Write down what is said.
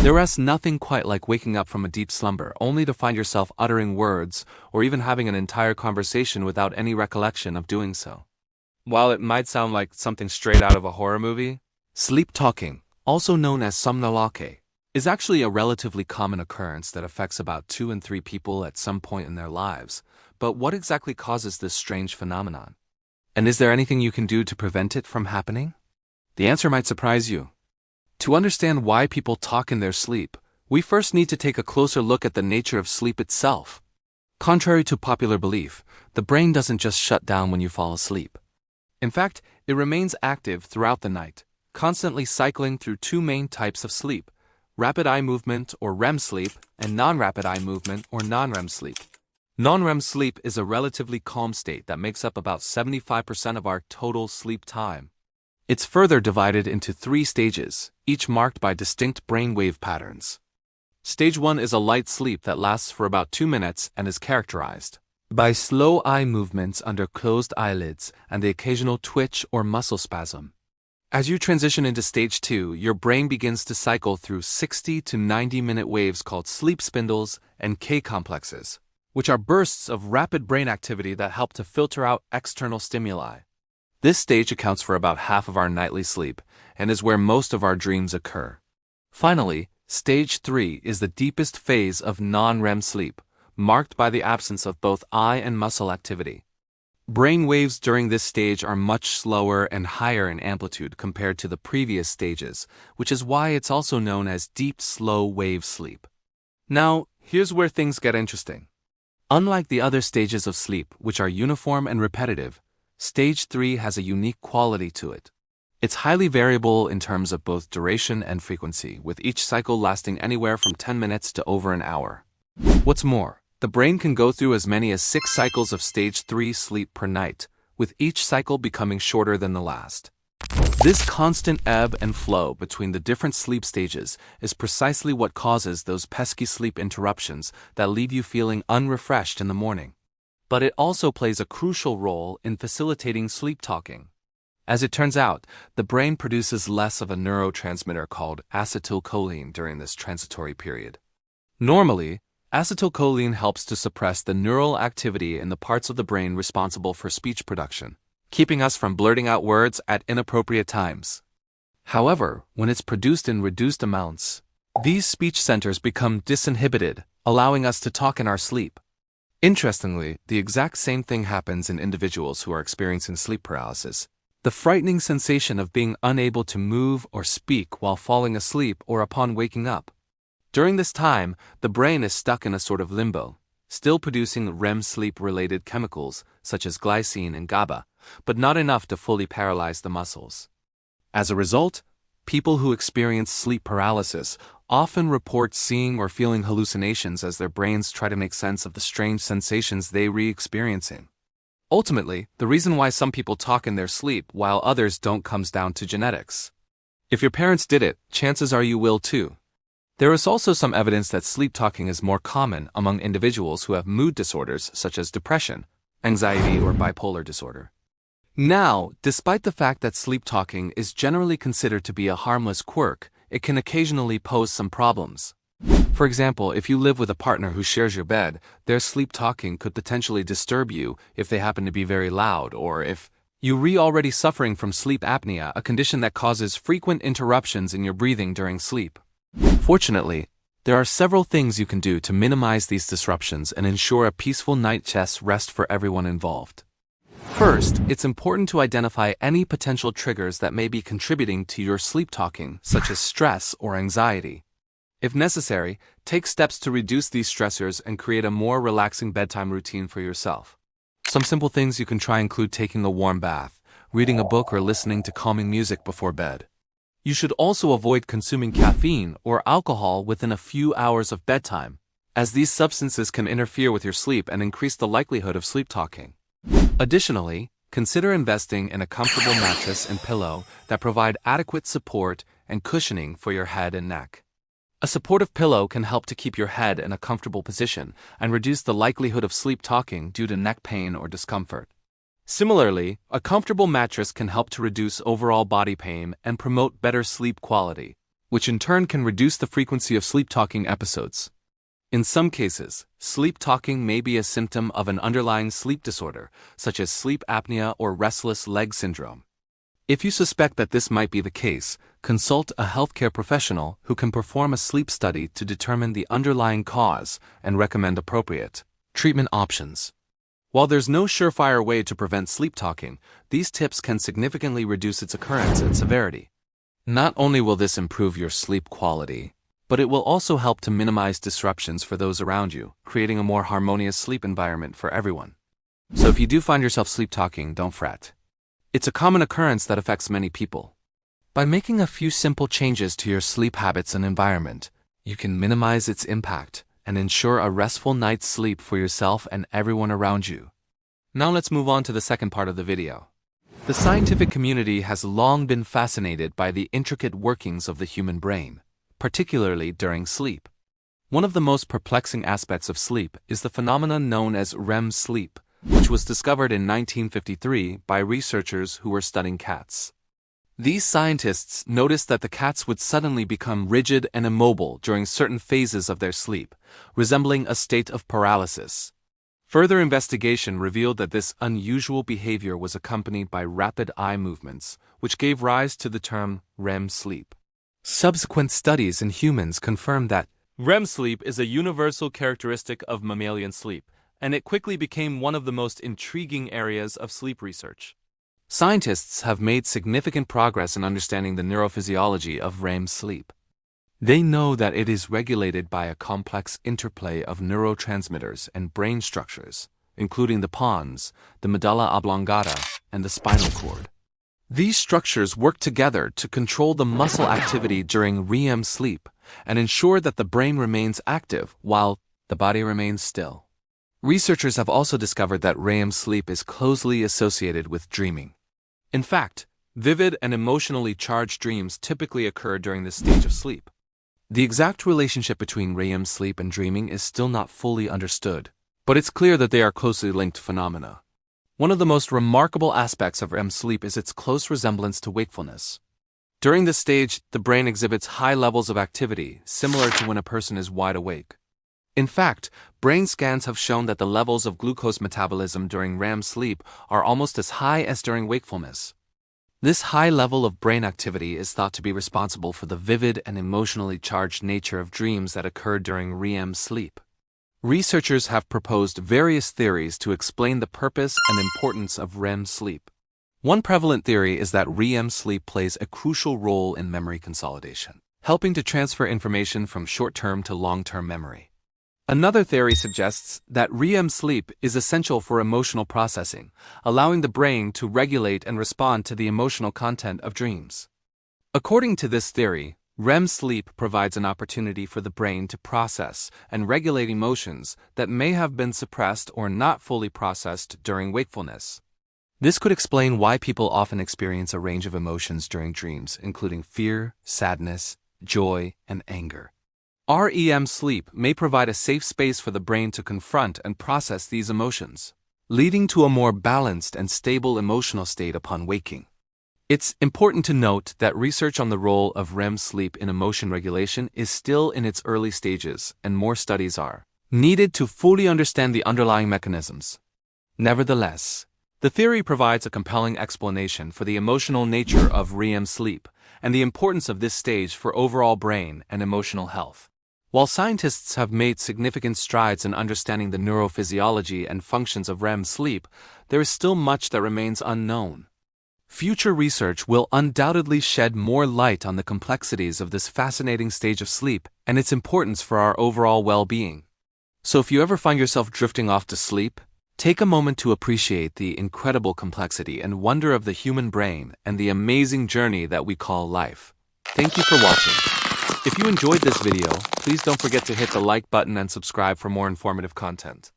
There is nothing quite like waking up from a deep slumber only to find yourself uttering words or even having an entire conversation without any recollection of doing so. While it might sound like something straight out of a horror movie, sleep talking, also known as somnolake, is actually a relatively common occurrence that affects about 2 in 3 people at some point in their lives. But what exactly causes this strange phenomenon? And is there anything you can do to prevent it from happening? The answer might surprise you. To understand why people talk in their sleep, we first need to take a closer look at the nature of sleep itself. Contrary to popular belief, the brain doesn't just shut down when you fall asleep. In fact, it remains active throughout the night, constantly cycling through 2 main types of sleep: rapid eye movement or REM sleep and non-rapid eye movement or non-REM sleep. Non-REM sleep is a relatively calm state that makes up about 75% of our total sleep time. It's further divided into 3 stages, each marked by distinct brainwave patterns. Stage 1 is a light sleep that lasts for about 2 minutes and is characterized by slow eye movements under closed eyelids and the occasional twitch or muscle spasm. As you transition into stage 2, your brain begins to cycle through 60 to 90-minute waves called sleep spindles and K-complexes, which are bursts of rapid brain activity that help to filter out external stimuli. This stage accounts for about half of our nightly sleep and is where most of our dreams occur. Finally, stage 3 is the deepest phase of non-REM sleep, marked by the absence of both eye and muscle activity. Brain waves during this stage are much slower and higher in amplitude compared to the previous stages, which is why it's also known as deep slow wave sleep. Now, here's where things get interesting. Unlike the other stages of sleep, which are uniform and repetitive, stage 3 has a unique quality to it. It's highly variable in terms of both duration and frequency, with each cycle lasting anywhere from 10 minutes to over an hour. What's more, the brain can go through as many as 6 cycles of stage 3 sleep per night, with each cycle becoming shorter than the last. This constant ebb and flow between the different sleep stages is precisely what causes those pesky sleep interruptions that leave you feeling unrefreshed in the morning. But it also plays a crucial role in facilitating sleep talking. As it turns out, the brain produces less of a neurotransmitter called acetylcholine during this transitory period. Normally, acetylcholine helps to suppress the neural activity in the parts of the brain responsible for speech production, keeping us from blurting out words at inappropriate times. However, when it's produced in reduced amounts, these speech centers become disinhibited, allowing us to talk in our sleep. Interestingly, the exact same thing happens in individuals who are experiencing sleep paralysis. The frightening sensation of being unable to move or speak while falling asleep or upon waking up. During this time, the brain is stuck in a sort of limbo, still producing REM sleep-related chemicals such as glycine and GABA, but not enough to fully paralyze the muscles. As a result, people who experience sleep paralysis often report seeing or feeling hallucinations as their brains try to make sense of the strange sensations they re-experiencing. Ultimately, the reason why some people talk in their sleep while others don't comes down to genetics. If your parents did it, chances are you will too. There is also some evidence that sleep talking is more common among individuals who have mood disorders such as depression, anxiety, or bipolar disorder. Now, despite the fact that sleep talking is generally considered to be a harmless quirk, it can occasionally pose some problems. For example, if you live with a partner who shares your bed, their sleep talking could potentially disturb you if they happen to be very loud, or if you're already suffering from sleep apnea, a condition that causes frequent interruptions in your breathing during sleep. Fortunately, there are several things you can do to minimize these disruptions and ensure a peaceful night's rest for everyone involved. First, it's important to identify any potential triggers that may be contributing to your sleep talking, such as stress or anxiety. If necessary, take steps to reduce these stressors and create a more relaxing bedtime routine for yourself. Some simple things you can try include taking a warm bath, reading a book, or listening to calming music before bed. You should also avoid consuming caffeine or alcohol within a few hours of bedtime, as these substances can interfere with your sleep and increase the likelihood of sleep talking. Additionally, consider investing in a comfortable mattress and pillow that provide adequate support and cushioning for your head and neck. A supportive pillow can help to keep your head in a comfortable position and reduce the likelihood of sleep talking due to neck pain or discomfort. Similarly, a comfortable mattress can help to reduce overall body pain and promote better sleep quality. which in turn can reduce the frequency of sleep-talking episodes. In some cases, sleep-talking may be a symptom of an underlying sleep disorder, such as sleep apnea or restless leg syndrome. If you suspect that this might be the case, consult a healthcare professional who can perform a sleep study to determine the underlying cause and recommend appropriate treatment options. While there's no surefire way to prevent sleep-talking, these tips can significantly reduce its occurrence and severity. Not only will this improve your sleep quality, but it will also help to minimize disruptions for those around you, creating a more harmonious sleep environment for everyone. So if you do find yourself sleep-talking, don't fret. It's a common occurrence that affects many people. By making a few simple changes to your sleep habits and environment, you can minimize its impact and ensure a restful night's sleep for yourself and everyone around you. Now let's move on to the second part of the video. The scientific community has long been fascinated by the intricate workings of the human brain, particularly during sleep. One of the most perplexing aspects of sleep is the phenomenon known as REM sleep, which was discovered in 1953 by researchers who were studying cats. These scientists noticed that the cats would suddenly become rigid and immobile during certain phases of their sleep, resembling a state of paralysis. Further investigation revealed that this unusual behavior was accompanied by rapid eye movements, which gave rise to the term REM sleep. Subsequent studies in humans confirmed that REM sleep is a universal characteristic of mammalian sleep, and it quickly became one of the most intriguing areas of sleep research. Scientists have made significant progress in understanding the neurophysiology of REM sleep. They know that it is regulated by a complex interplay of neurotransmitters and brain structures, including the pons, the medulla oblongata, and the spinal cord. These structures work together to control the muscle activity during REM sleep and ensure that the brain remains active while the body remains still. Researchers have also discovered that REM sleep is closely associated with dreaming. In fact, vivid and emotionally charged dreams typically occur during this stage of sleep. The exact relationship between REM sleep and dreaming is still not fully understood, but it's clear that they are closely linked phenomena. One of the most remarkable aspects of REM sleep is its close resemblance to wakefulness. During this stage, the brain exhibits high levels of activity, similar to when a person is wide awake. In fact, brain scans have shown that the levels of glucose metabolism during REM sleep are almost as high as during wakefulness. This high level of brain activity is thought to be responsible for the vivid and emotionally charged nature of dreams that occur during REM sleep. Researchers have proposed various theories to explain the purpose and importance of REM sleep. One prevalent theory is that REM sleep plays a crucial role in memory consolidation, helping to transfer information from short-term to long-term memory. Another theory suggests that REM sleep is essential for emotional processing, allowing the brain to regulate and respond to the emotional content of dreams. According to this theory, REM sleep provides an opportunity for the brain to process and regulate emotions that may have been suppressed or not fully processed during wakefulness. This could explain why people often experience a range of emotions during dreams, including fear, sadness, joy, and anger. REM sleep may provide a safe space for the brain to confront and process these emotions, leading to a more balanced and stable emotional state upon waking. It's important to note that research on the role of REM sleep in emotion regulation is still in its early stages, and more studies are needed to fully understand the underlying mechanisms. Nevertheless, the theory provides a compelling explanation for the emotional nature of REM sleep and the importance of this stage for overall brain and emotional health. While scientists have made significant strides in understanding the neurophysiology and functions of REM sleep, there is still much that remains unknown. Future research will undoubtedly shed more light on the complexities of this fascinating stage of sleep and its importance for our overall well-being. So if you ever find yourself drifting off to sleep, take a moment to appreciate the incredible complexity and wonder of the human brain and the amazing journey that we call life. Thank you for watching. If you enjoyed this video, please don't forget to hit the like button and subscribe for more informative content.